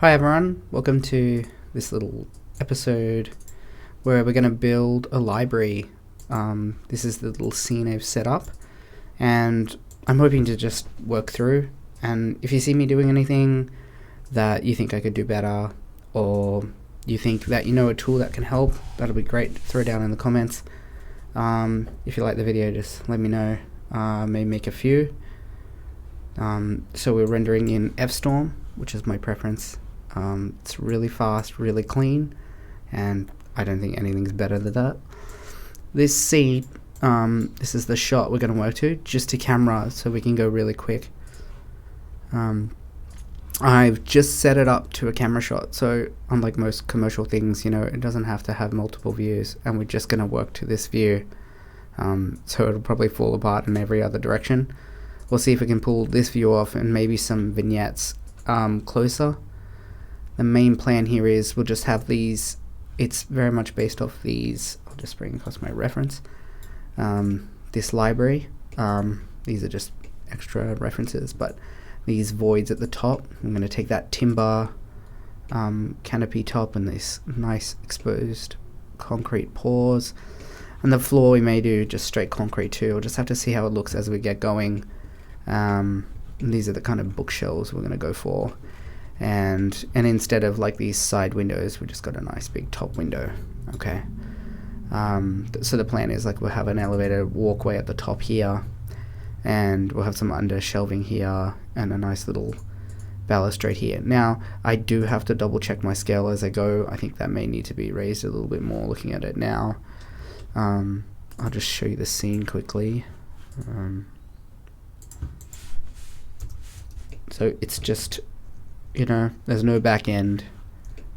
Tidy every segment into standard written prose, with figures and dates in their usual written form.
Hi everyone, welcome to this little episode where we're going to build a library. This is the little scene I've set up, and I'm hoping to just work through, and if you see me doing anything that you think I could do better, or you think that you know a tool that can help, that'll be great. Throw down in the comments. If you like the video, just let me know. Maybe make a few. So we're rendering in Fstorm, which is my preference. It's really fast, really clean, and I don't think anything's better than that. This scene, this is the shot we're going to work to, just to camera, so we can go really quick. I've just set it up to a camera shot, so unlike most commercial things, you know, it doesn't have to have multiple views, and we're just going to work to this view. So it'll probably fall apart in every other direction. We'll see if we can pull this view off and maybe some vignettes closer. The main plan here is we'll just have these, it's very much based off these, I'll just bring across my reference, this library. These are just extra references, but these voids at the top, I'm going to take that timber canopy top and this nice exposed concrete pours, and the floor we may do just straight concrete too. We'll just have to see how it looks as we get going. These are the kind of bookshelves we're going to go for. And instead of like these side windows, we just got a nice big top window. Okay. So the plan is like we'll have an elevated walkway at the top here, and we'll have some under shelving here, and a nice little balustrade here. Now I do have to double check my scale as I go. I think that may need to be raised a little bit more looking at it now. I'll just show you the scene quickly. So it's just, you know, there's no back end.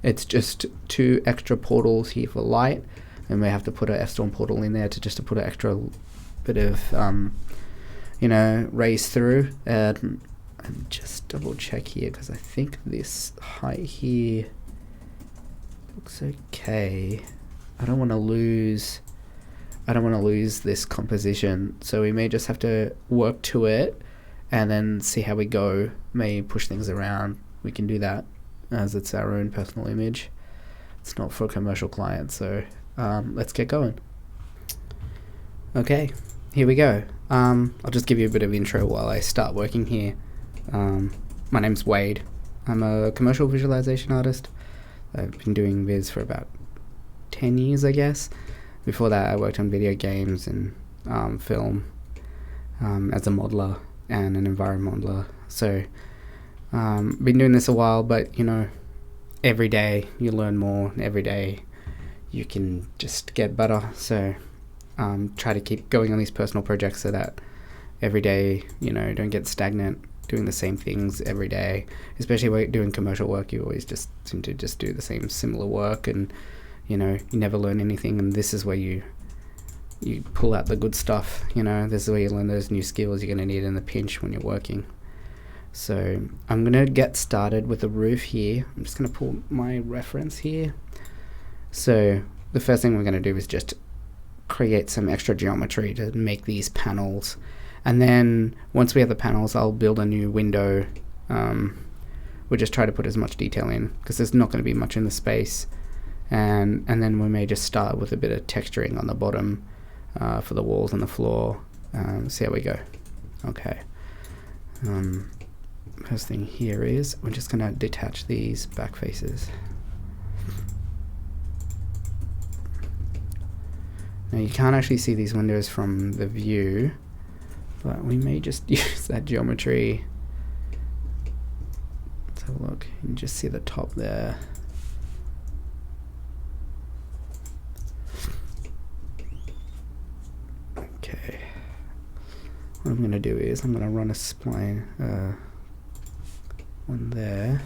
It's just two extra portals here for light, and we have to put a Fstorm portal in there to put an extra bit of, you know, raise through. And just double check here, because I think this height here looks okay. I don't want to lose this composition, so we may just have to work to it and then see how we go. May push things around. We can do that, as it's our own personal image. It's not for a commercial client, so let's get going. Okay, here we go. I'll just give you a bit of intro while I start working here. My name's Wade. I'm a commercial visualization artist. I've been doing viz for about 10 years, I guess. Before that, I worked on video games and film as a modeler and an environment modeler. So been doing this a while, but you know, every day you learn more, and every day you can just get better. So try to keep going on these personal projects so that every day, you know, don't get stagnant doing the same things every day. Especially when doing commercial work, you always just seem to just do the same similar work, and you know, you never learn anything. And this is where you pull out the good stuff. You know, this is where you learn those new skills you're going to need in the pinch when you're working. So I'm going to get started with the roof here. I'm just going to pull my reference here. So the first thing we're going to do is just create some extra geometry to make these panels. And then once we have the panels, I'll build a new window. We'll just try to put as much detail in, because there's not going to be much in the space. And then we may just start with a bit of texturing on the bottom for the walls and the floor. See how we go. Okay. First thing here is we're just going to detach these back faces. Now you can't actually see these windows from the view, but we may just use that geometry. Let's have a look. You can just see the top there. Okay. What I'm going to do is I'm going to run a spline one there.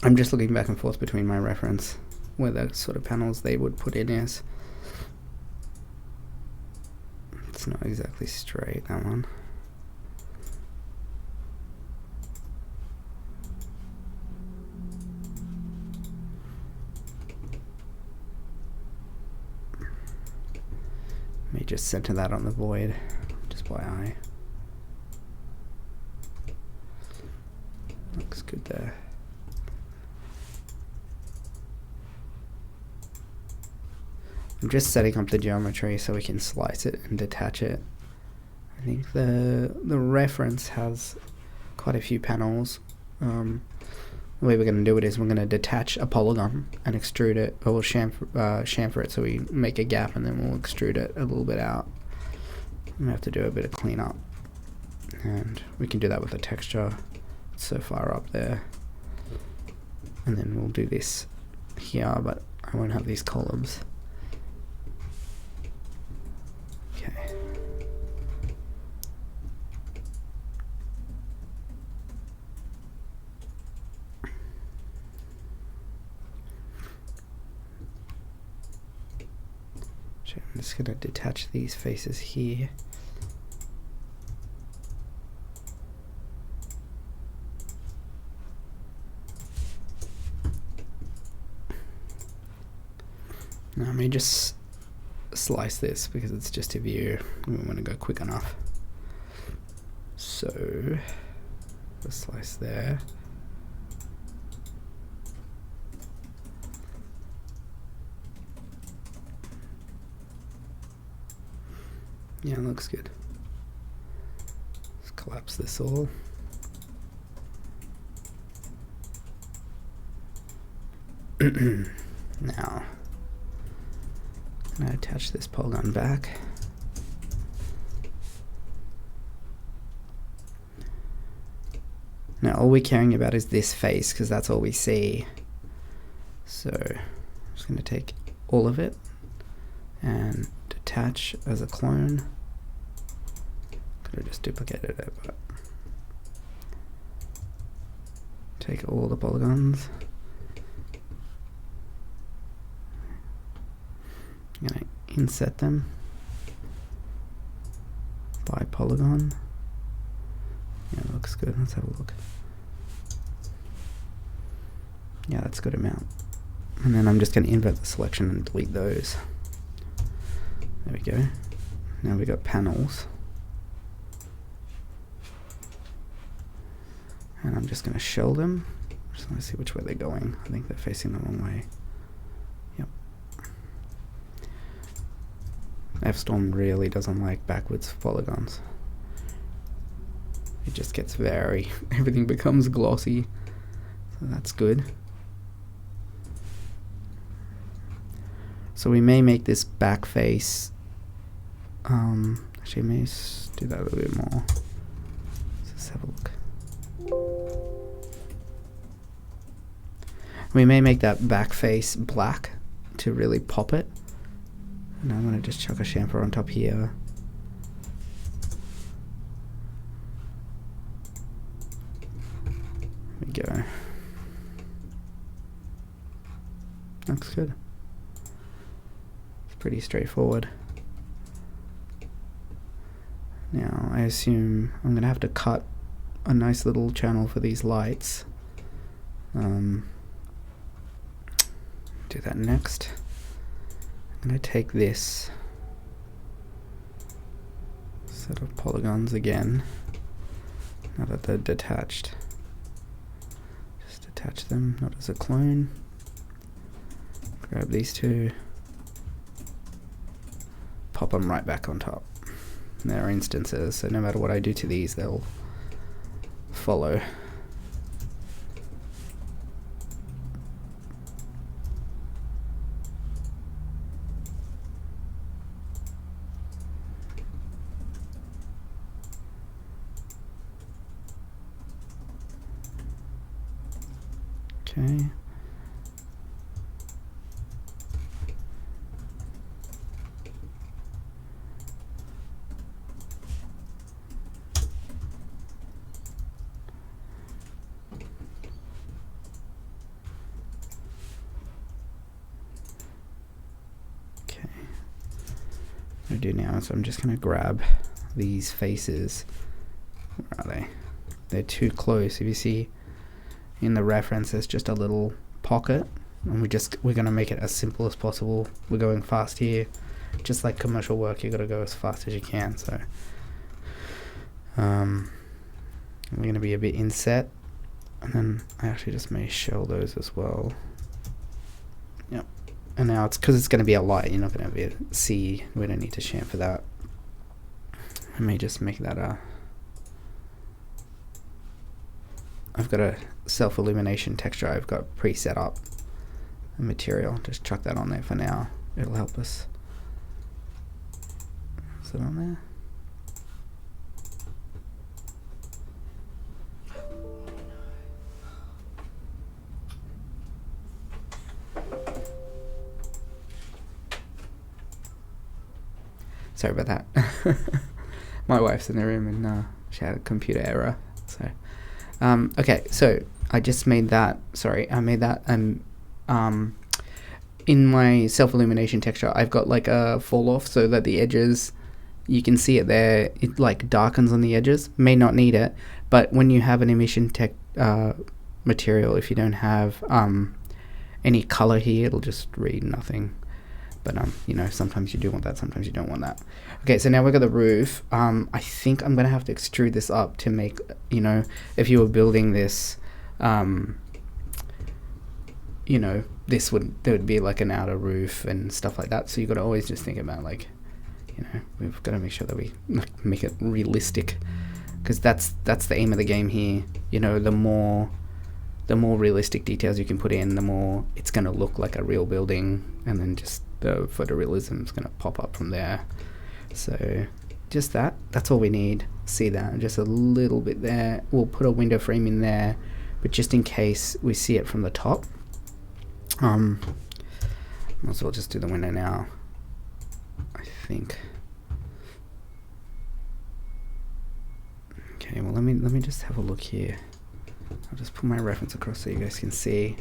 I'm just looking back and forth between my reference where the sort of panels they would put in is. It's not exactly straight, that one. May just center that on the void, just by eye. Looks good there. I'm just setting up the geometry so we can slice it and detach it. I think the reference has quite a few panels. The way we're going to do it is we're going to detach a polygon and extrude it, or we'll chamfer it so we make a gap, and then we'll extrude it a little bit out. We have to do a bit of cleanup, and we can do that with the texture. It's so far up there, and then we'll do this here, but I won't have these columns. Okay. I'm just going to detach these faces here. Now I may just slice this because it's just a view. We want to go quick enough. So, a slice there. Yeah, it looks good. Let's collapse this all. Now, I'm going to attach this polygon back. Now, all we're caring about is this face, because that's all we see. So, I'm just going to take all of it and detach as a clone. Could have just duplicated it, but take all the polygons. I'm going to inset them by polygon. Yeah, it looks good. Let's have a look. Yeah, that's a good amount. And then I'm just going to invert the selection and delete those. There we go. Now we got panels. And I'm just going to shell them. Just want to see which way they're going. I think they're facing the wrong way. Yep. Fstorm really doesn't like backwards polygons. It just gets everything becomes glossy. So that's good. So we may make this back face. Actually, may do that a little bit more. Let's have a look. We may make that back face black to really pop it. And I'm going to just chuck a chamfer on top here. There we go. Looks good. It's pretty straightforward. Now I assume I'm going to have to cut a nice little channel for these lights. Do that next. I'm going to take this set of polygons again, now that they're detached. Just attach them, not as a clone. Grab these two, pop them right back on top. And they're instances, so no matter what I do to these, they'll follow. Okay. What I do now is I'm just going to grab these faces. Where are they? They're too close. If you see in the reference, there's just a little pocket, and we're going to make it as simple as possible. We're going fast here, just like commercial work. You got to go as fast as you can. So we're going to be a bit inset, And then I actually just may shell those as well. Yep. And now it's because it's going to be a light, you're not going to be able to see. We don't need to chamfer that. I may just make that a... I've got a self-illumination texture I've got pre-set up. A material, just chuck that on there for now. It'll help us. Is it on there? Sorry about that. My wife's in the room and she had a computer error. So, okay, so I just made that. Sorry, I made that. In my self-illumination texture, I've got like a fall off so that the edges, you can see it there. It like darkens on the edges. May not need it, but when you have an emission material, if you don't have any color here, it'll just read nothing. But you know, sometimes you do want that, sometimes you don't want that. Okay, so now we've got the roof. I think I'm gonna have to extrude this up to make, you know, if you were building this, you know, there would be like an outer roof and stuff like that. So you got to always just think about, like, you know, we've got to make sure that we make it realistic, because that's the aim of the game here. You know, the more realistic details you can put in, the more it's going to look like a real building, and then just the photorealism is going to pop up from there. So just that's all we need. See that? Just a little bit there. We'll put a window frame in there, but just in case we see it from the top, might as well just do the window now, I think. Okay, well let me just have a look here. I'll just put my reference across so you guys can see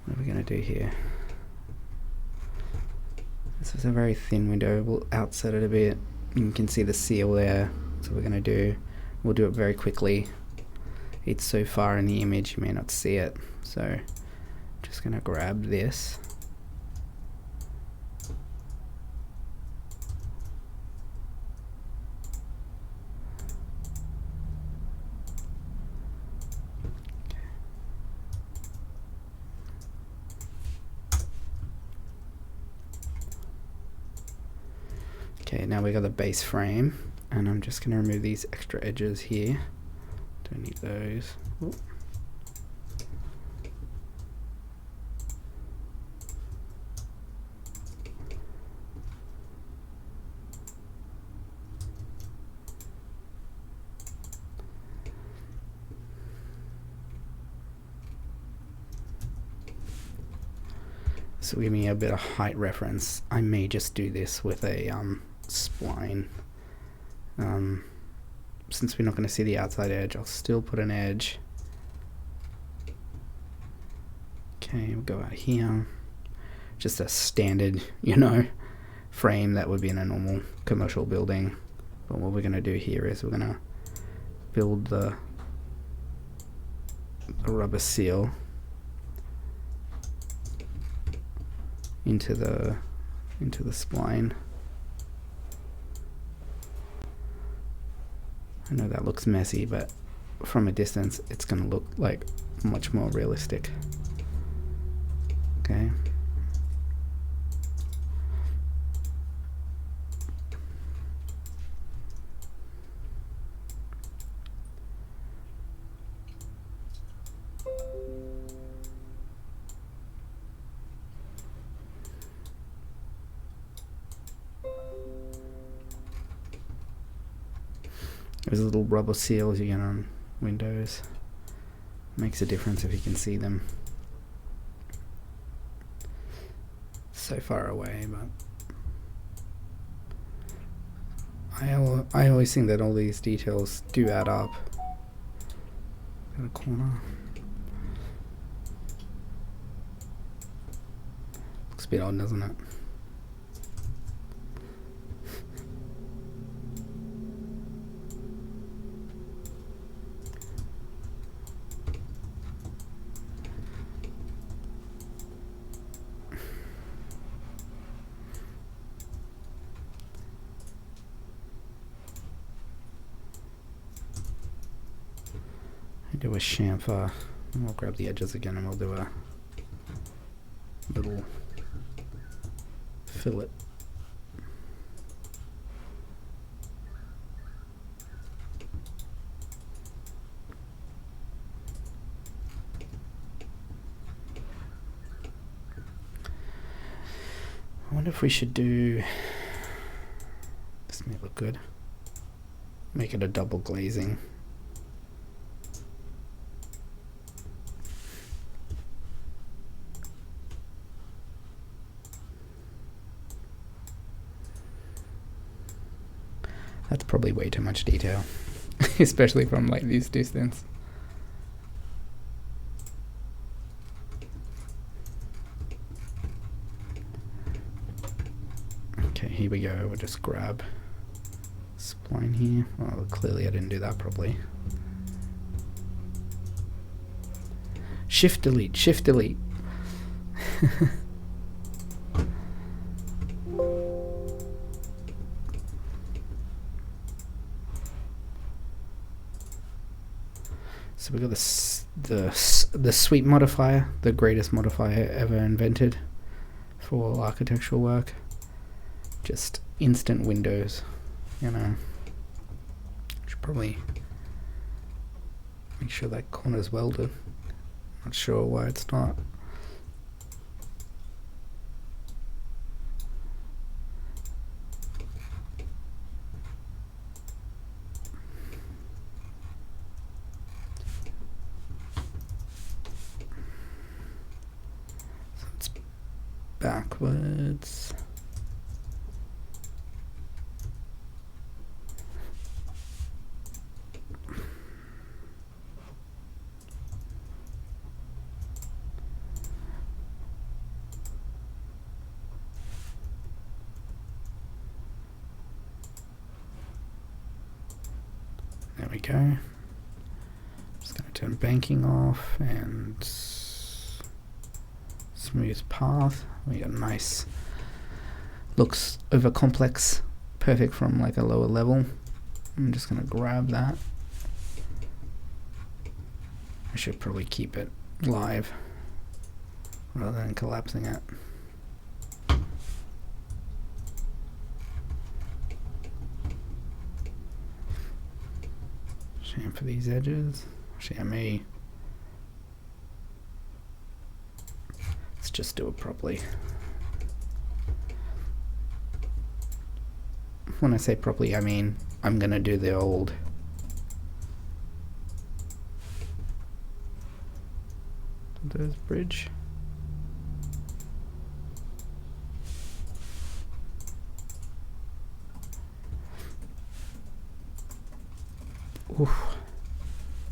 what are we gonna do here. This is a very thin window. We'll outset it a bit. You can see the seal there. So we're gonna do. We'll do it very quickly. It's so far in the image you may not see it. So just gonna grab this. Okay, now we got the base frame, and I'm just gonna remove these extra edges here. Don't need those. Ooh. So give me a bit of height reference. I may just do this with a spline. Since we're not going to see the outside edge, I'll still put an edge. Okay, we'll go out here. Just a standard, you know, frame that would be in a normal commercial building. But what we're going to do here is we're going to build the rubber seal into the spline. I know that looks messy, but from a distance it's going to look like much more realistic. Okay. There's little rubber seals you get on windows. Makes a difference if you can see them. So far away, but I always think that all these details do add up. Got a corner. Looks a bit odd, doesn't it? We do a chamfer, and we'll grab the edges again and we'll do a little fillet. I wonder if we should do, this may look good, make it a double glazing. That's probably way too much detail, especially from like this distance. Okay, here we go. We'll just grab spline here. Oh, clearly I didn't do that properly. Shift delete, shift delete. So we got the sweep modifier, the greatest modifier ever invented for architectural work. Just instant windows, you know. Should probably make sure that corner's welded. Not sure why it's not. Backwards. There we go. Just going to turn banking off and smooth path. We got a nice, looks over complex, perfect from like a lower level. I'm just gonna grab that. I should probably keep it live rather than collapsing it. Shame for these edges. Actually, I may just do it properly. When I say properly, I mean I'm gonna do the old There's bridge. Oof.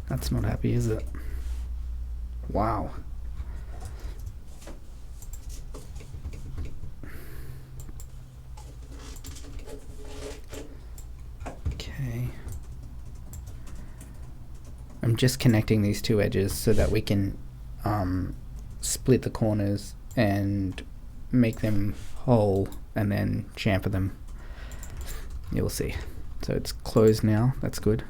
That's not happy, is it? Wow. Okay. I'm just connecting these two edges so that we can split the corners and make them whole and then chamfer them. You'll see. So it's closed now. That's good.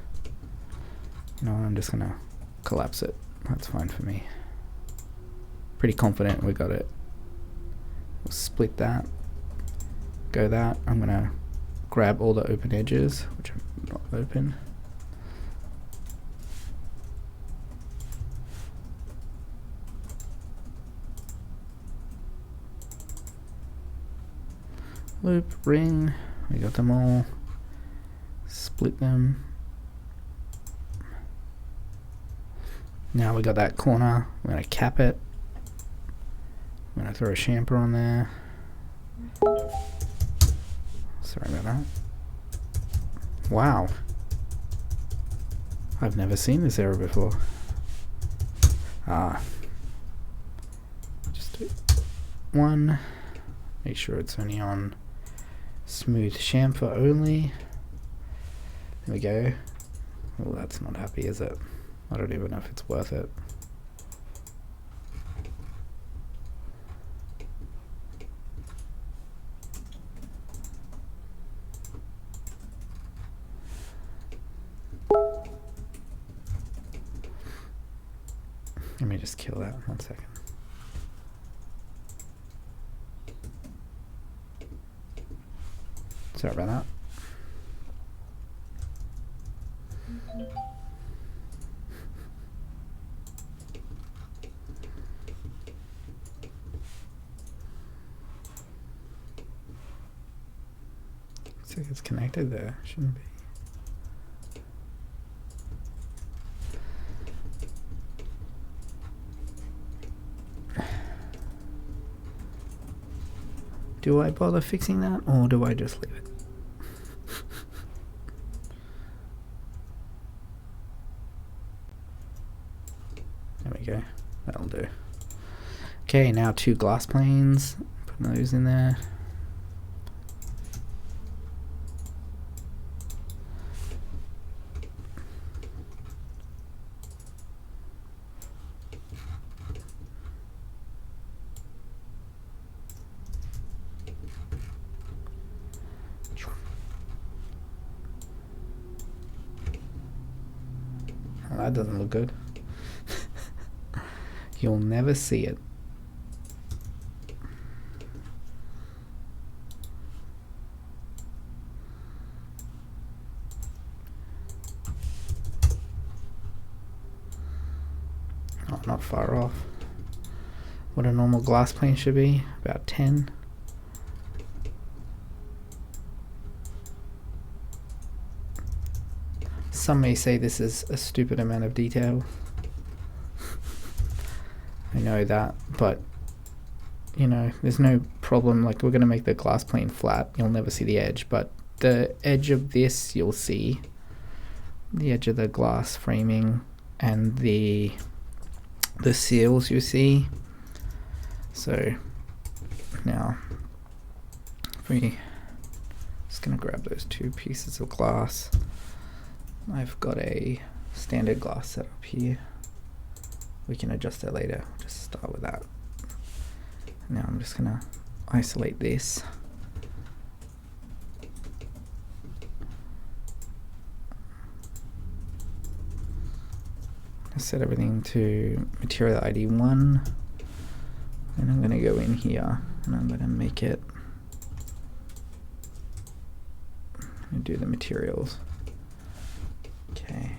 No, I'm just gonna collapse it. That's fine for me. Pretty confident we got it. We'll split that. Go that. I'm gonna grab all the open edges, which are not open. Loop, ring. We got them all. Split them. Now we got that corner. We're going to cap it. I'm going to throw a chamfer on there. Sorry about that. Wow. I've never seen this error before. Just do one. Make sure it's only on smooth chamfer only. There we go. Oh, that's not happy, is it? I don't even know if it's worth it. Let me just kill that 1 second. Sorry about that. Looks like it's connected there, shouldn't be. Do I bother fixing that, or do I just leave it? There we go. That'll do. Okay, now 2 glass planes. Put those in there. Oh, that doesn't look good. You'll never see it. Oh, not far off. What a normal glass plane should be, about 10. Some may say this is a stupid amount of detail. I know that, but you know, there's no problem. Like, we're going to make the glass plane flat. You'll never see the edge, but the edge of this you'll see. The edge of the glass framing and the seals you see. So now just going to grab those 2 pieces of glass. I've got a standard glass set up here. We can adjust it later. We'll just start with that. Now I'm just gonna isolate this. I set everything to material ID 1. And I'm gonna go in here and I'm gonna make it and do the materials. Okay.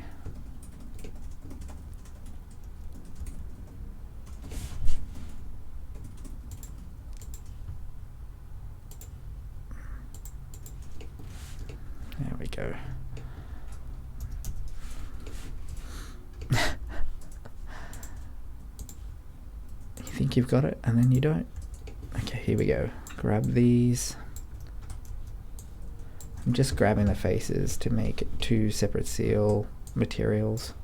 There we go. You think you've got it and then you don't? Okay, here we go. Grab these. I'm just grabbing the faces to make 2 separate seal materials.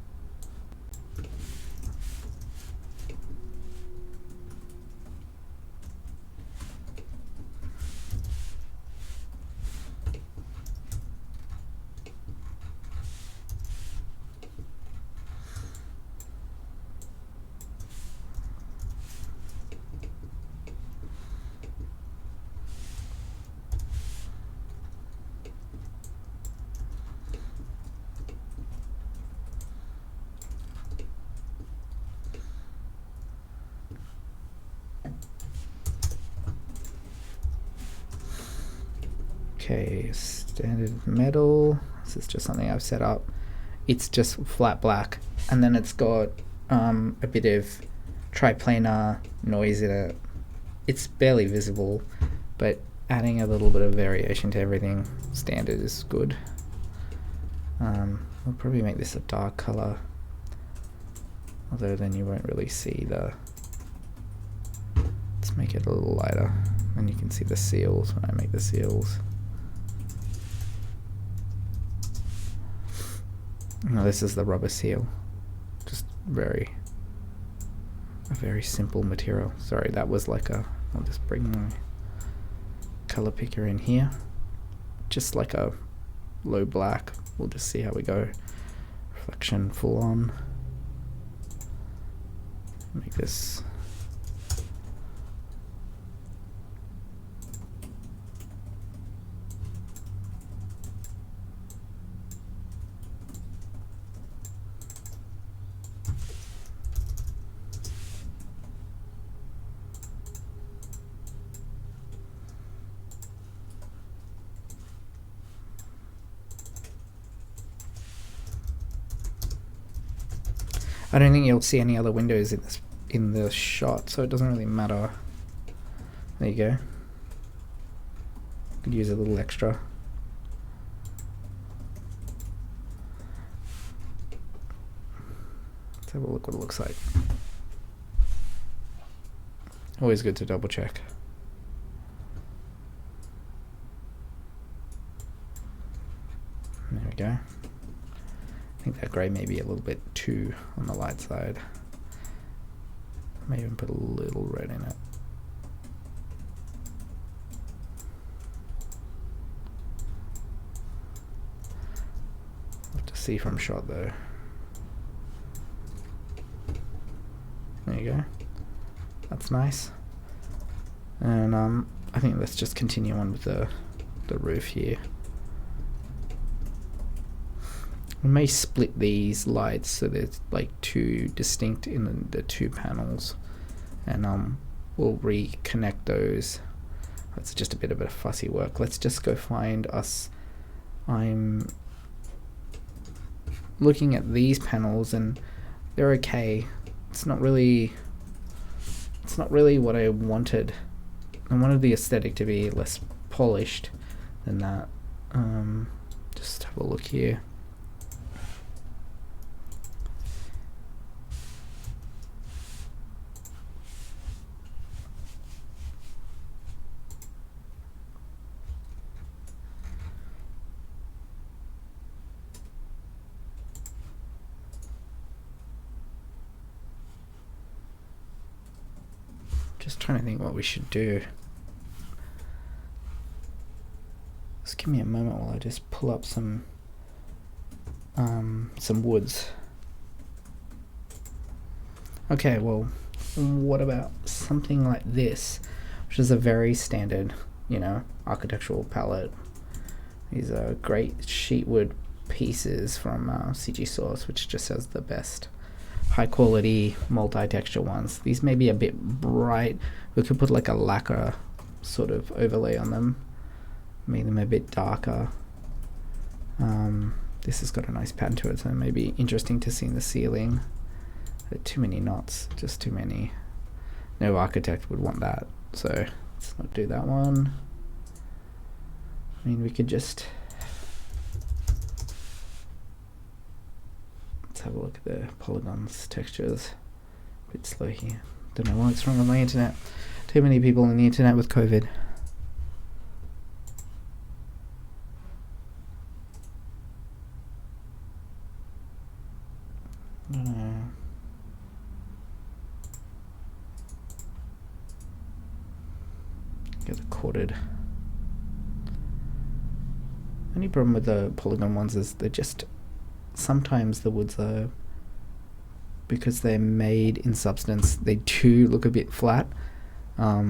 Okay, standard metal. This is just something I've set up. It's just flat black, and then it's got a bit of triplanar noise in it. It's barely visible, but adding a little bit of variation to everything standard is good. We'll probably make this a dark color, although then you won't really see the... Let's make it a little lighter, and you can see the seals when I make the seals. Now this is the rubber seal, just a very simple material. Sorry, that was like a, I'll just bring my color picker in here, just like a low black. We'll just see how we go. Reflection full on. Make this I don't think you'll see any other windows in the shot, so it doesn't really matter. There you go. Could use a little extra. Let's have a look what it looks like. Always good to double check. There we go. I think that grey may be a little bit too on the light side. May even put a little red in it. Have to see from shot though. There you go. That's nice. And I think let's just continue on with the roof here. We may split these lights so there's like two distinct in the two panels, and we'll reconnect those. That's just a bit of fussy work. Let's just go find us. I'm looking at these panels and they're okay. It's not really what I wanted. I wanted the aesthetic to be less polished than that. Just have a look here. Just trying to think what we should do. Just give me a moment while I just pull up some woods. Okay, well, what about something like this, which is a very standard, architectural palette. These are great sheet wood pieces from CG Source, which just has the best high quality multi-texture ones. These may be a bit bright. We could put like a lacquer sort of overlay on them, make them a bit darker. This has got a nice pattern to it, so it may be interesting to see in the ceiling. Too many knots, just too many. No architect would want that, so let's not do that one. I mean, we could just have a look at the polygons, textures. A bit slow here. Don't know what's wrong with my internet. Too many people on the internet with COVID. I don't know. Get the corded. Only problem with the polygon ones is they're just sometimes the woods are, because they're made in substance, they do look a bit flat. I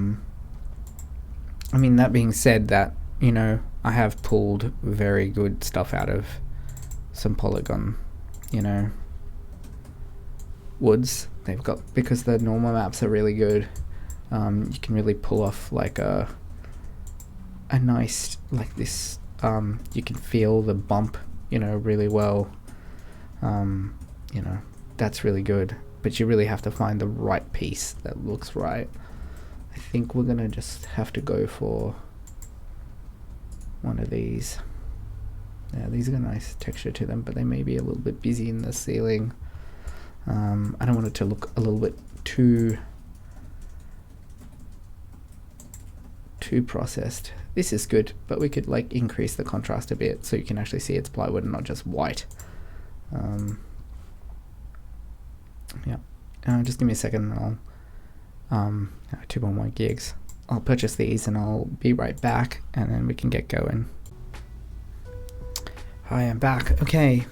mean, that being said, that I have pulled very good stuff out of some polygon woods. They've got, because the normal maps are really good, you can really pull off like a nice, like this, you can feel the bump really well. That's really good, but you really have to find the right piece that looks right. I think we're gonna just have to go for one of these. Yeah, these got a nice texture to them, but they may be a little bit busy in the ceiling. I don't want it to look a little bit too processed. This is good, but we could like increase the contrast a bit so you can actually see it's plywood and not just white. Yeah, just give me a second and I'll 2.1 gigs. I'll purchase these and I'll be right back, and then we can get going. Hi, I'm back. Okay,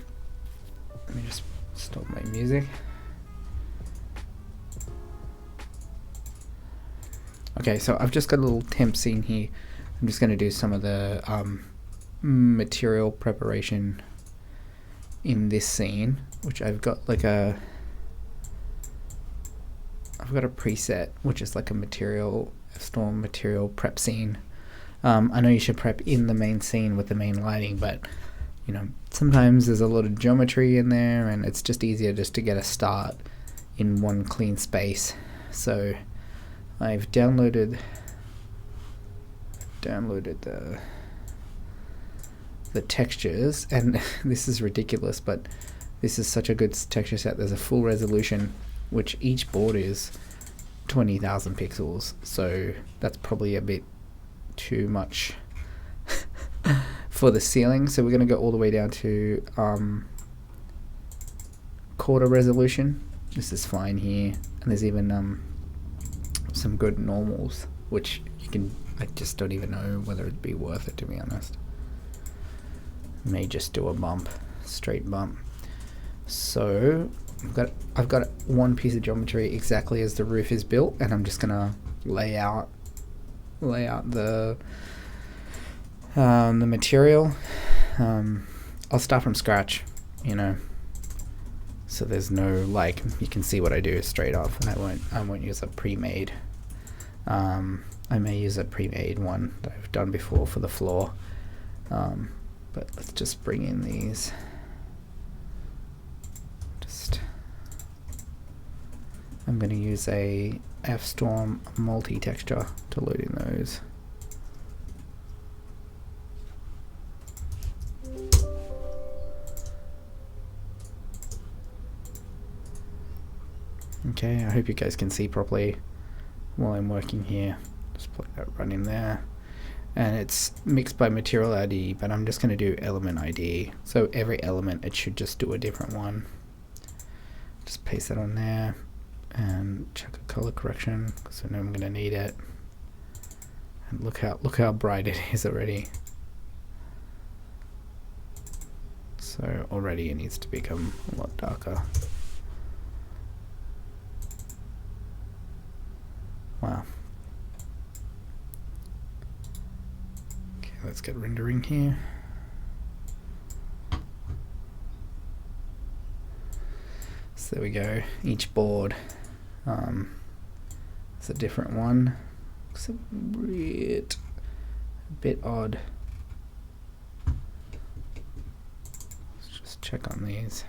let me just stop my music. Okay, so I've just got a little temp scene here. I'm just going to do some of the material preparation in this scene, which I've got like a preset, which is like a Fstorm material prep scene. I know you should prep in the main scene with the main lighting, but you know, sometimes there's a lot of geometry in there, and it's just easier just to get a start in one clean space. So I've downloaded the textures, and this is ridiculous, but this is such a good texture set. There's a full resolution, which each board is 20,000 pixels, so that's probably a bit too much for the ceiling. So we're going to go all the way down to quarter resolution. This is fine here, and there's even some good normals, which you can, I just don't even know whether it'd be worth it, to be honest. May just do a bump, straight bump. So I've got one piece of geometry exactly as the roof is built, and I'm just gonna lay out the material. I'll start from scratch, you know, so there's no, like, you can see what I do straight off, and I won't use a pre-made. I may use a pre-made one that I've done before for the floor, but let's just bring in these. I'm going to use a Fstorm multi-texture to load in those. Okay, I hope you guys can see properly while I'm working here. Just plug that right in there. And it's mixed by material ID, but I'm just going to do element ID. So every element, it should just do a different one. Just paste that on there and check a color correction, because I know I'm going to need it. And look how bright it is already. So already it needs to become a lot darker. Wow. Okay, let's get rendering here. So there we go. Each board is a different one. Looks a bit odd. Let's just check on these.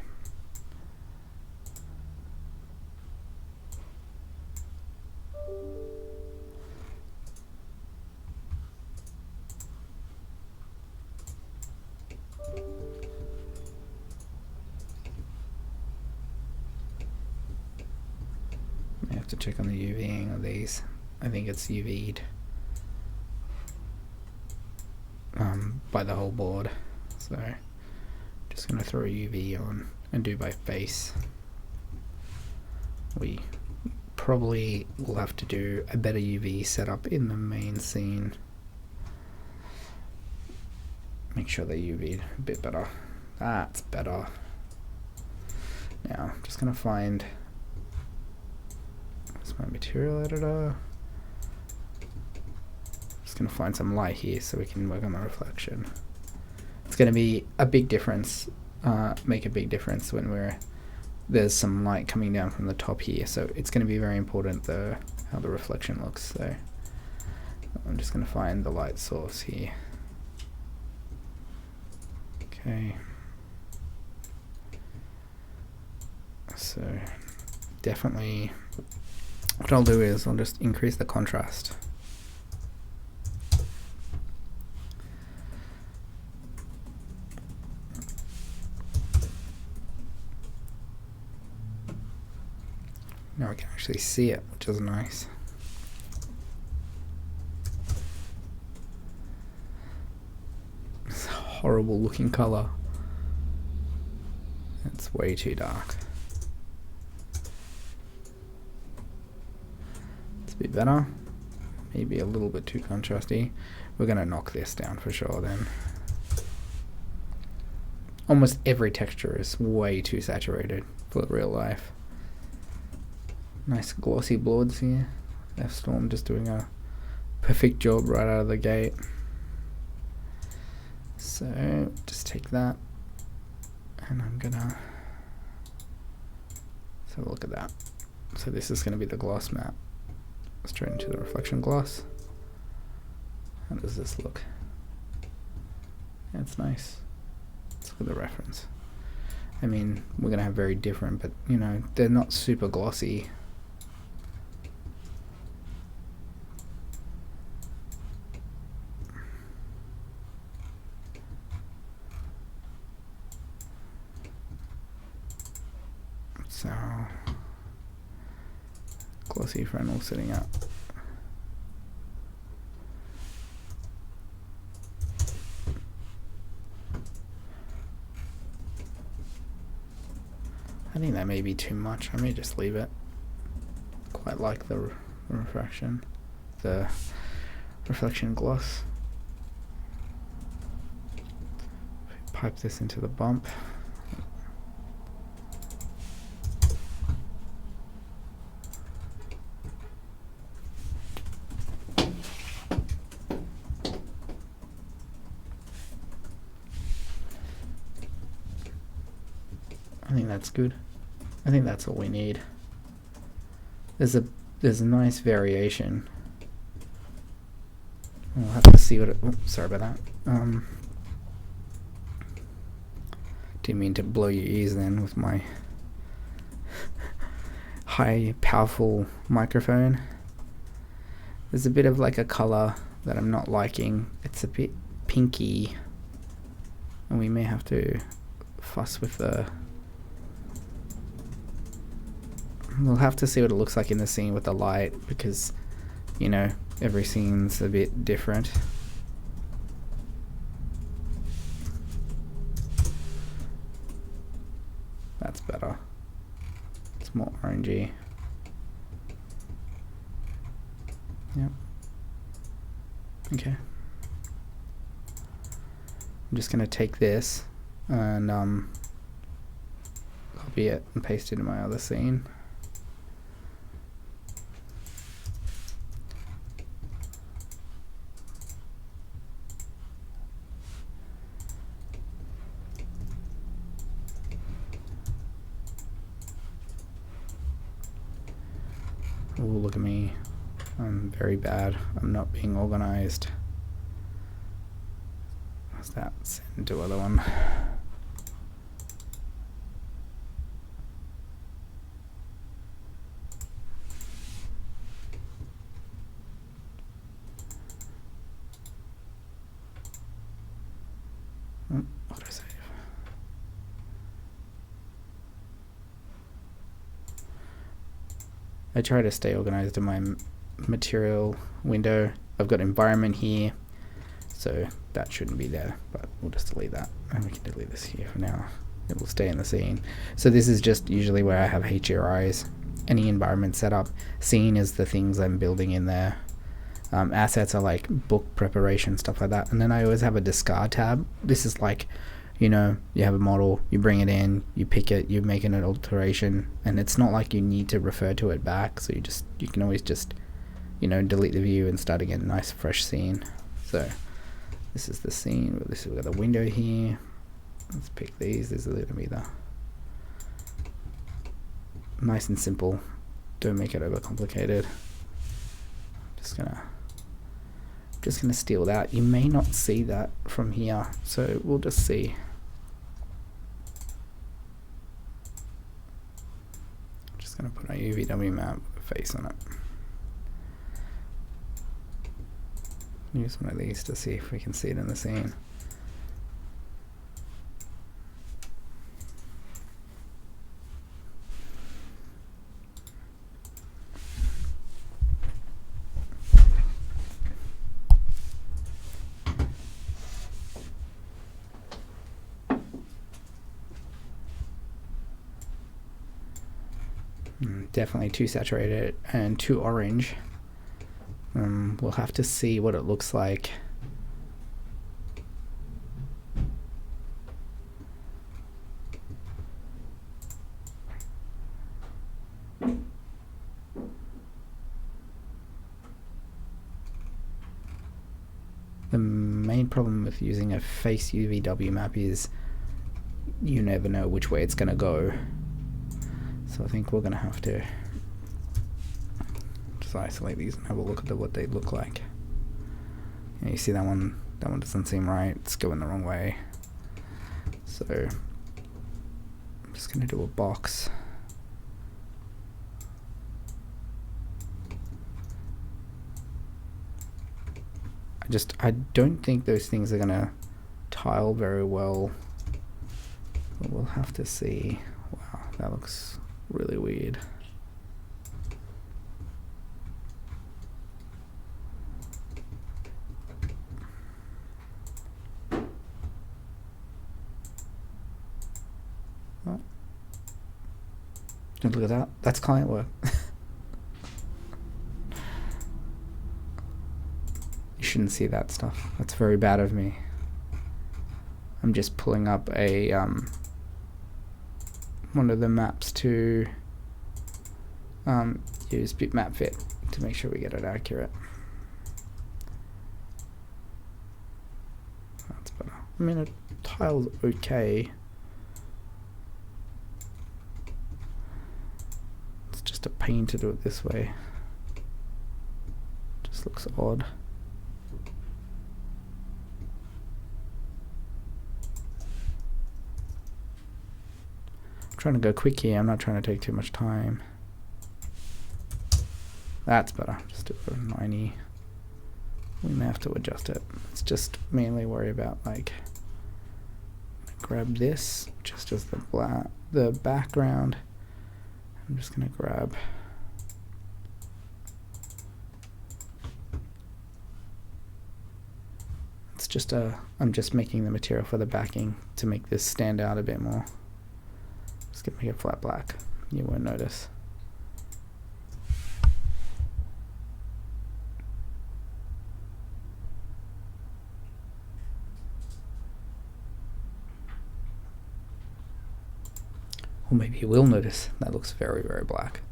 I have to check on the UVing of these. I think it's UV'd by the whole board. So just gonna throw a UV on and do by face. We probably will have to do a better UV setup in the main scene. Make sure they UV'd a bit better. That's better. Now I'm just gonna find my material editor. Just gonna find some light here so we can work on the reflection. It's gonna be a big difference, make a big difference when there's some light coming down from the top here. So it's gonna be very important how the reflection looks. So I'm just gonna find the light source here. Okay. So definitely what I'll do is I'll just increase the contrast. Now we can actually see it, which is nice. It's a horrible looking color. It's way too dark. Bit better, maybe a little bit too contrasty. We're gonna knock this down for sure then. Almost every texture is way too saturated for real life. Nice glossy boards here. Fstorm just doing a perfect job right out of the gate. So just take that, and I'm gonna have a look at that. So this is gonna be the gloss map. Straight into the reflection gloss. How does this look? Yeah, it's nice. It's Let's look at the reference. I mean, we're going to have very different, but you know, they're not super glossy. So, glossy Fresnel sitting up. I think that may be too much. I may just leave it. Quite like the refraction, the reflection gloss. Pipe this into the bump. I think that's good. I think that's all we need. There's a nice variation. We'll have to see what it. Oh, sorry about that. Didn't mean to blow your ears then with my high, powerful microphone. There's a bit of like a color that I'm not liking. It's a bit pinky, and we may have to fuss with the. We'll have to see what it looks like in the scene with the light, because, you know, every scene's a bit different. That's better. It's more orangey. Yep. Okay. I'm just gonna take this and copy it and paste it in my other scene. Oh, look at me. I'm very bad. I'm not being organized. What's that? Send to other one. Autosave. I try to stay organized in my material window. I've got environment here, so that shouldn't be there, but we'll just delete that, and we can delete this here for now. It will stay in the scene. So this is just usually where I have HRIs, any environment setup. Scene is the things I'm building in there. Assets are like book preparation, stuff like that. And then I always have a discard tab. This is like, you know, you have a model, you bring it in, you pick it, you make an alteration, and it's not like you need to refer to it back, so you can always just, you know, delete the view and start again, nice fresh scene. So this is the scene. We've got the window here. Let's pick these. This is going to be the nice and simple. Don't make it overcomplicated. Just gonna steal that. You may not see that from here, so we'll just see. Just gonna put a UVW map with a face on it. Use one of these to see if we can see it in the scene. Definitely too saturated and too orange. We'll have to see what it looks like. The main problem with using a face UVW map is you never know which way it's going to go. So I think we're going to have to just isolate these and have a look at what they look like. You see that one doesn't seem right. It's going the wrong way. So So I'm just going to do a box. I don't think those things are going to tile very well. But we'll have to see. Wow, that looks really weird. Look at that. That's client work. You shouldn't see that stuff. That's very bad of me. I'm just pulling up a one of the maps to use bitmap fit to make sure we get it accurate. That's better. I mean, a tile's okay. It's just a pain to do it this way. Just looks odd. Trying to go quick here. I'm not trying to take too much time. That's better. Just do it 90. We may have to adjust it. Let's just mainly worry about, like, grab this just as the background. I'm just gonna grab it's just I'm just making the material for the backing to make this stand out a bit more. Just gonna make it flat black. You won't notice. Or maybe you will notice. That looks very, very black.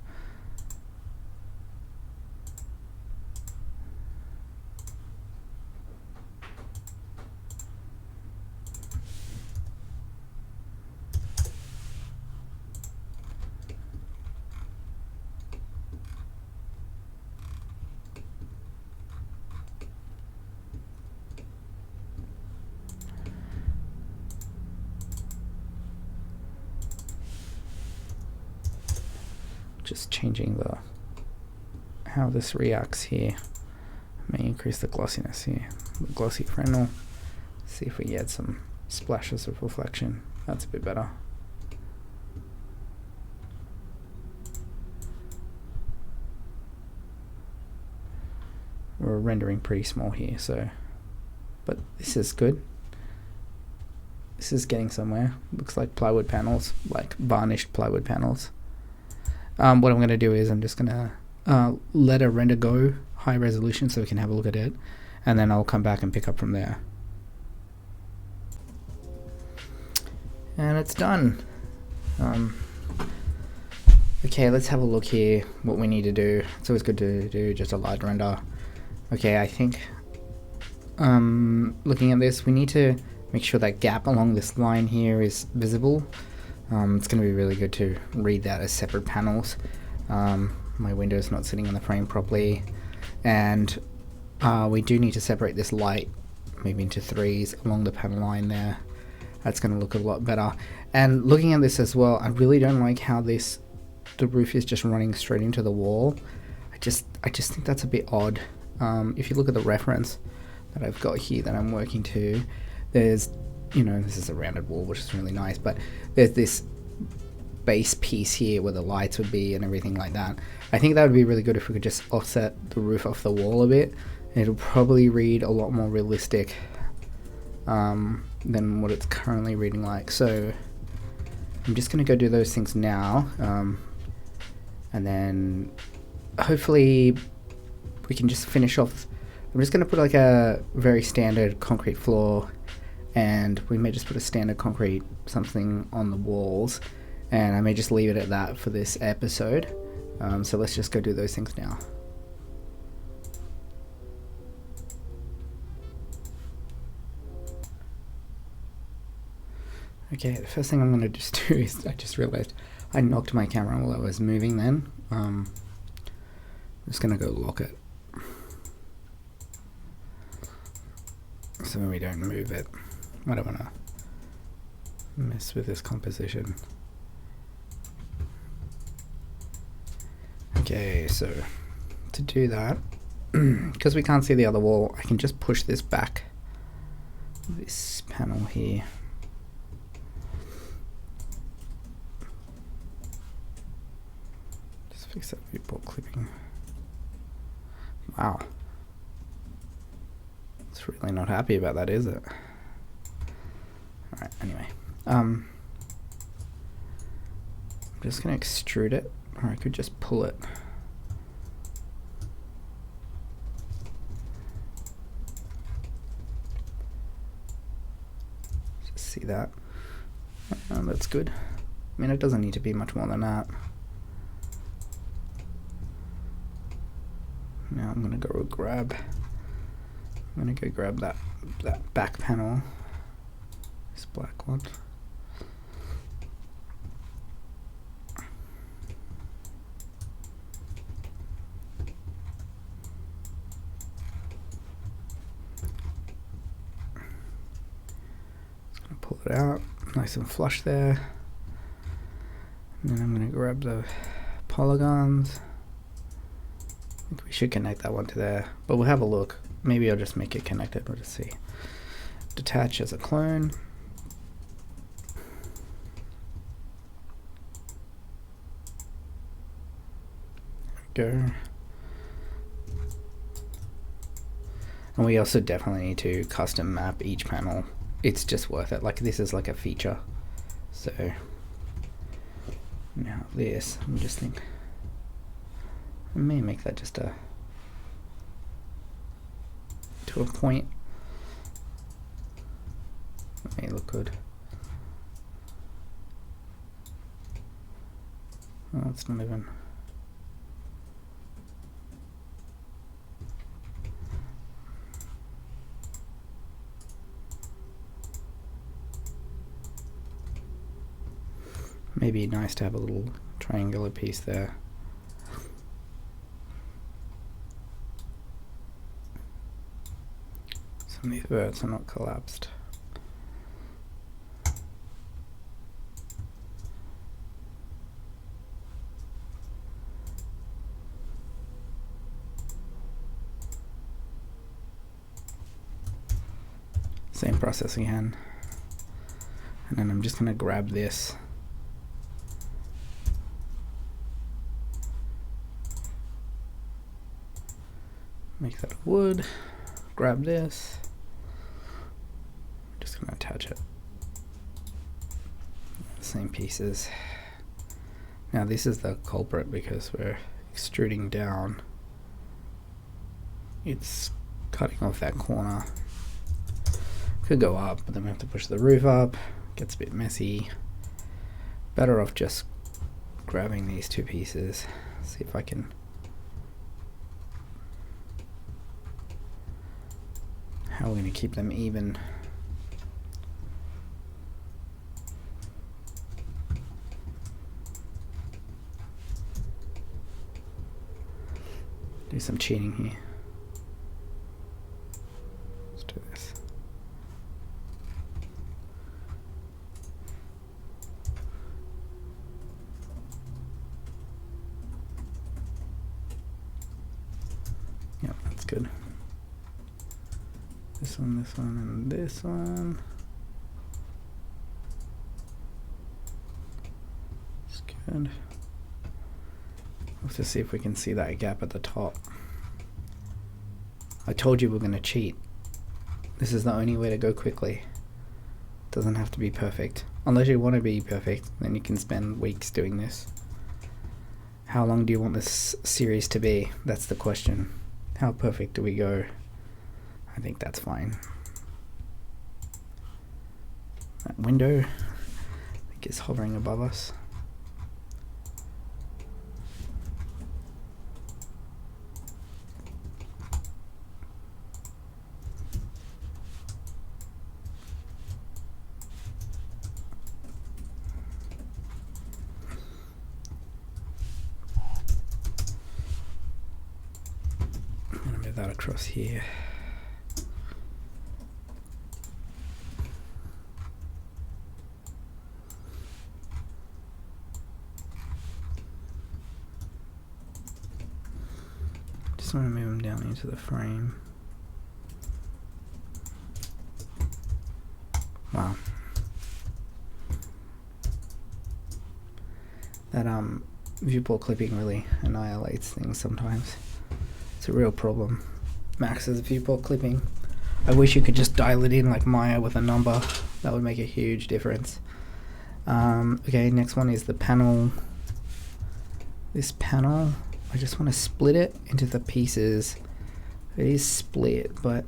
Just changing how this reacts here. May increase the glossiness here. The glossy Fresnel. See if we get some splashes of reflection. That's a bit better. We're rendering pretty small here, so but this is good. This is getting somewhere. Looks like plywood panels, like varnished plywood panels. What I'm going to do is I'm just going to let a render go high resolution so we can have a look at it, and then I'll come back and pick up from there. And it's done. Okay, let's have a look here what we need to do. It's always good to do just a light render. Okay, I think looking at this, we need to make sure that gap along this line here is visible. It's going to be really good to read that as separate panels. My window's not sitting on the frame properly, and we do need to separate this light maybe into threes along the panel line there. That's going to look a lot better. And looking at this as well, I really don't like how the roof is just running straight into the wall. I just think that's a bit odd. If you look at the reference that I've got here that I'm working to, there's, you know, this is a rounded wall, which is really nice, but there's this base piece here where the lights would be and everything like that. I think that would be really good if we could just offset the roof off the wall a bit. It'll probably read a lot more realistic than what it's currently reading like. So I'm just going to go do those things now, and then hopefully we can just finish off. I'm just going to put like a very standard concrete floor, and we may just put a standard concrete something on the walls, and I may just leave it at that for this episode. So let's just go do those things now. Okay, the first thing I'm going to just do is, I just realized I knocked my camera while I was moving then. I'm just going to go lock it so we don't move it. I don't want to mess with this composition. Okay, so to do that, because we can't see the other wall, I can just push this back, this panel here. Just fix that viewport clipping. Wow. It's really not happy about that, is it? Alright, anyway. I'm just going to extrude it, or I could just pull it. Just see that. That's good. I mean, it doesn't need to be much more than that. Now I'm going to go grab that back panel, this black one. Just going to pull it out, nice and flush there. And then I'm going to grab the polygons. I think we should connect that one to there, but we'll have a look. Maybe I'll just make it connected. We'll just see. Detach as a clone. There we go. And we also definitely need to custom map each panel. It's just worth it. Like, this is like a feature. So now this, I'm just thinking, I may make that just to a point. That may look good. Oh, it's not even. Maybe nice to have a little triangular piece there. Some of these verts are not collapsed. Same process again. And then I'm just going to grab this. Make that wood. Grab this. Just going to attach it. Same pieces. Now this is the culprit because we're extruding down. It's cutting off that corner. Could go up, but then we have to push the roof up. Gets a bit messy. Better off just grabbing these two pieces. See if I can. How are we going to keep them even? Do some cheating here. Let's do this. Yep, that's good. This one, and this one. It's good. Let's just see if we can see that gap at the top. I told you we're going to cheat. This is the only way to go quickly. Doesn't have to be perfect. Unless you want to be perfect, then you can spend weeks doing this. How long do you want this series to be? That's the question. How perfect do we go? I think that's fine. That window, I think, is hovering above us. I'm gonna move that across here. just want to move them down into the frame. Wow. That viewport clipping really annihilates things sometimes. It's a real problem. Max's viewport clipping. I wish you could just dial it in like Maya with a number. That would make a huge difference. Okay, next one is the panel. This panel, I just want to split it into the pieces. It is split, but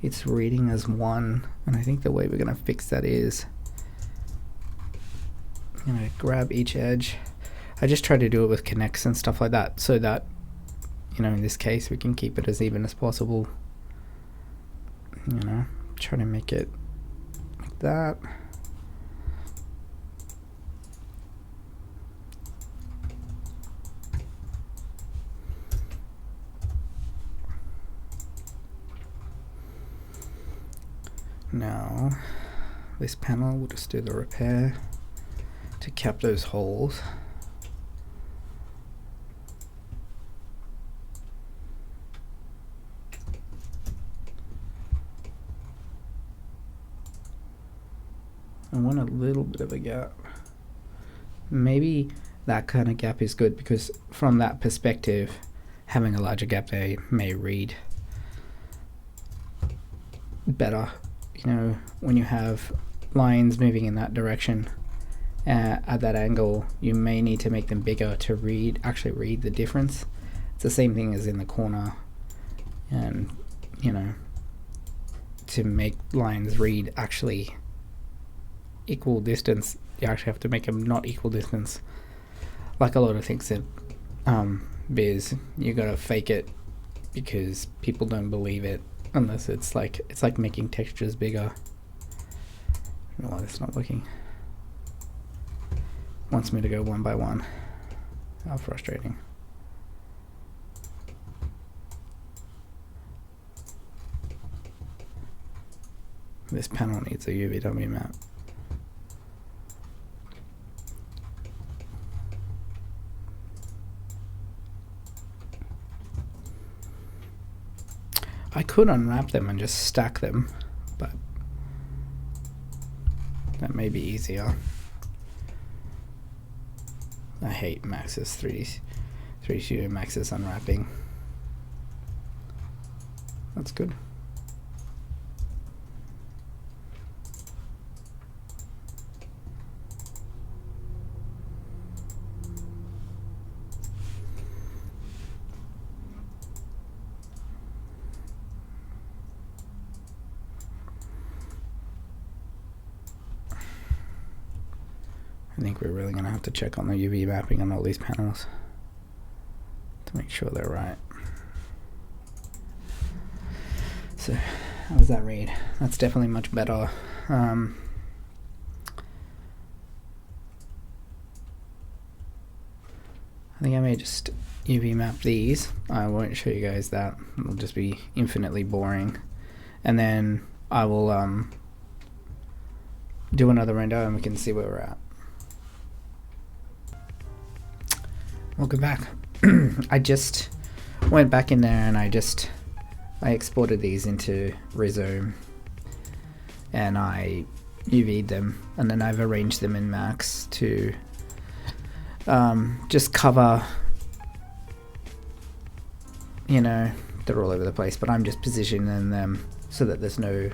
it's reading as one, and I think the way we're going to fix that is I'm going to grab each edge. I just try to do it with connects and stuff like that, so that, you know, in this case we can keep it as even as possible. You know, try to make it like that. Now, this panel, we'll just do the repair to cap those holes. I want a little bit of a gap. Maybe that kind of gap is good because from that perspective, having a larger gap there may read better. You know, when you have lines moving in that direction at that angle, you may need to make them bigger to actually read the difference. It's the same thing as in the corner, and you know, to make lines read actually equal distance, you actually have to make them not equal distance. Like a lot of things in biz, you gotta fake it because people don't believe it unless it's like making textures bigger. No, it's not working. Wants me to go one by one. How frustrating. This panel needs a UVW map. I could unwrap them and just stack them, but that may be easier. I hate Max's 3D Studio Max's unwrapping. That's good. I think we're really going to have to check on the UV mapping on all these panels to make sure they're right. So, how does that read? That's definitely much better. I think I may just UV map these. I won't show you guys that. It'll just be infinitely boring. And then I will do another render and we can see where we're at. Welcome back. I just went back in there and I exported these into Resume and I UV'd them, and then I've arranged them in Max to just cover, you know, they're all over the place, but I'm just positioning them so that there's no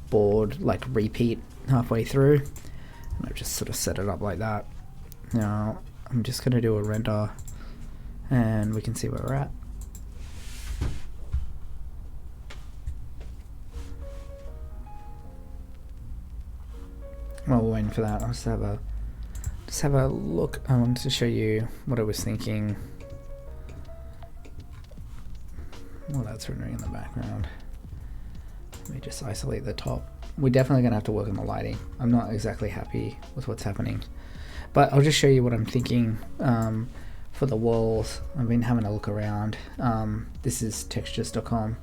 board like repeat halfway through, and I've just sort of set it up like that. Now I'm just going to do a render and we can see where we're at. While we're waiting for that, I'll just have a look. I wanted to show you what I was thinking. Well, that's rendering in the background. Let me just isolate the top. We're definitely going to have to work on the lighting. I'm not exactly happy with what's happening. But I'll just show you what I'm thinking for the walls. I've been having a look around. This is textures.com.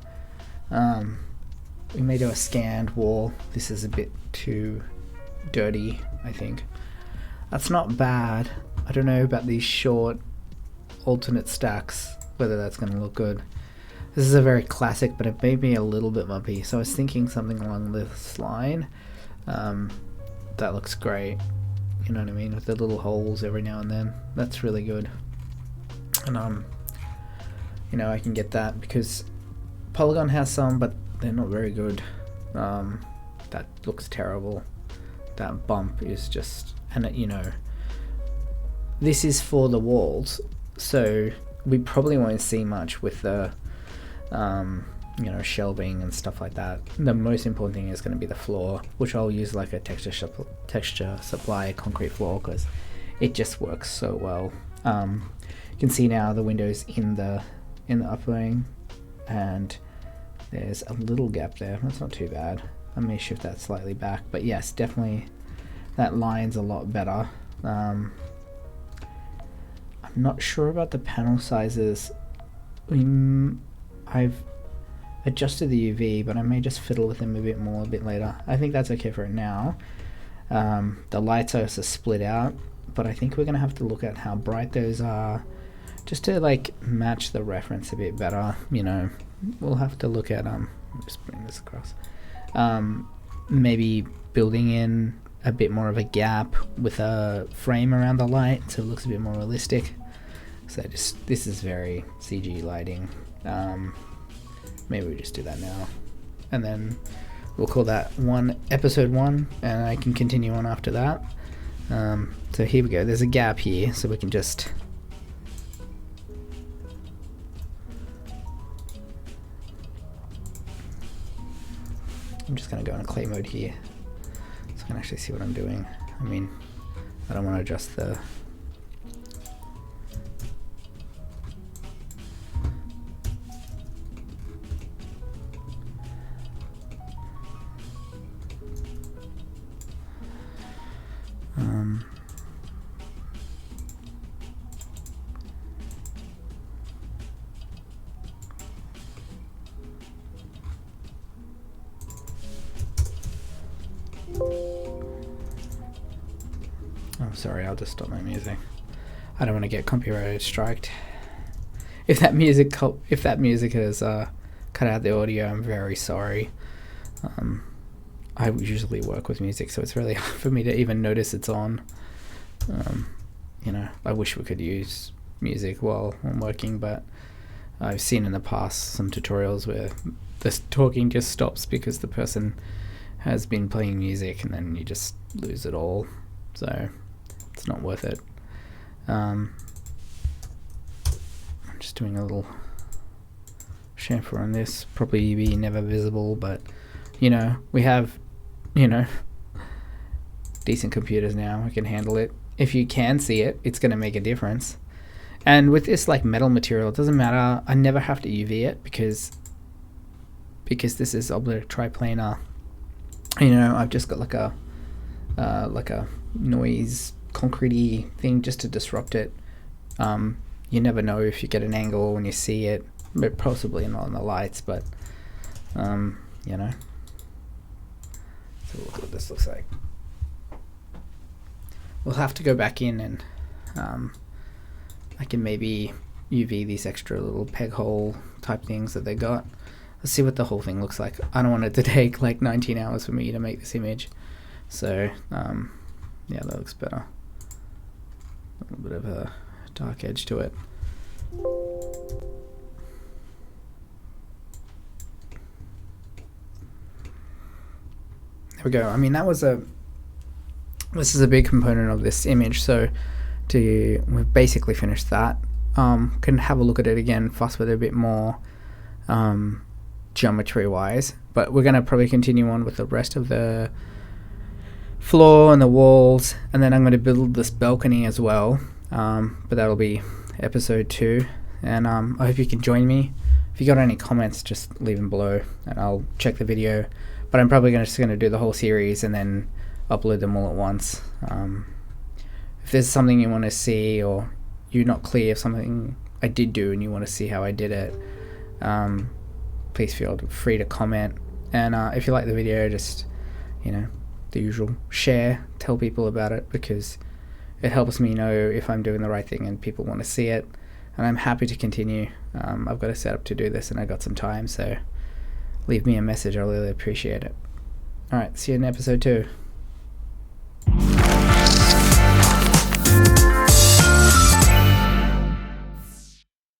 We may do a scanned wall. This is a bit too dirty, I think. That's not bad. I don't know about these short alternate stacks. whether that's going to look good. This is a very classic, but it made me a little bit bumpy. So I was thinking something along this line. That looks great. You know what I mean? With the little holes every now and then. That's really good. And you know, I can get that because Polygon has some, but they're not very good. That looks terrible. That bump is just, and it, you know, this is for the walls, so we probably won't see much with the you know, shelving and stuff like that. The most important thing is going to be the floor, which I'll use like a texture supply concrete floor because it just works so well. You can see now the windows in the upper wing, and there's a little gap there. That's not too bad. I may shift that slightly back, but yes, definitely that line's a lot better. I'm not sure about the panel sizes. I've adjusted the UV, but I may just fiddle with them a bit more a bit later. I think that's okay for it now. The lights are also split out, but I think we're gonna have to look at how bright those are just to like match the reference a bit better. You know, we'll have to look at just bring this across. Maybe building in a bit more of a gap with a frame around the light so it looks a bit more realistic. So this is very CG lighting. Maybe we just do that now, and then we'll call that episode 1, and I can continue on after that. So here we go. There's a gap here, so we can just I'm just going to go in clay mode here so I can actually see what I'm doing. I mean, I don't want to adjust the sorry, I'll just stop my music. I don't want to get copyright striked. If that music has cut out the audio, I'm very sorry. I usually work with music, so it's really hard for me to even notice it's on. You know, I wish we could use music while I'm working, but I've seen in the past some tutorials where the talking just stops because the person has been playing music, and then you just lose it all. So it's not worth it. I'm just doing a little chamfer on this. Probably be never visible, but you know, we have, you know, decent computers now. We can handle it. If you can see it, it's going to make a difference. And with this like metal material, it doesn't matter. I never have to UV it because this is oblique triplanar. You know, I've just got like a noise concretey thing just to disrupt it. You never know if you get an angle when you see it, but possibly not in the lights, but you know. So look what this looks like. We'll have to go back in and I can maybe UV these extra little peg hole type things that they got. Let's see what the whole thing looks like. I don't want it to take like 19 hours for me to make this image. So yeah, that looks better. A little bit of a dark edge to it. There we go. I mean, this is a big component of this image, so we've basically finished that. Can have a look at it again, fuss with it a bit more geometry wise, but we're going to probably continue on with the rest of the floor and the walls, and then I'm going to build this balcony as well, but that'll be episode 2, and I hope you can join me. If you got any comments, just leave them below and I'll check the video, but I'm probably just going to do the whole series and then upload them all at once. If there's something you want to see, or you're not clear of something I did do and you want to see how I did it, please feel free to comment. And if you like the video, just, you know, the usual, share, tell people about it, because it helps me know if I'm doing the right thing and people want to see it. and I'm happy to continue. I've got a setup to do this, and I got some time, so leave me a message. I'll really appreciate it. All right, see you in episode 2.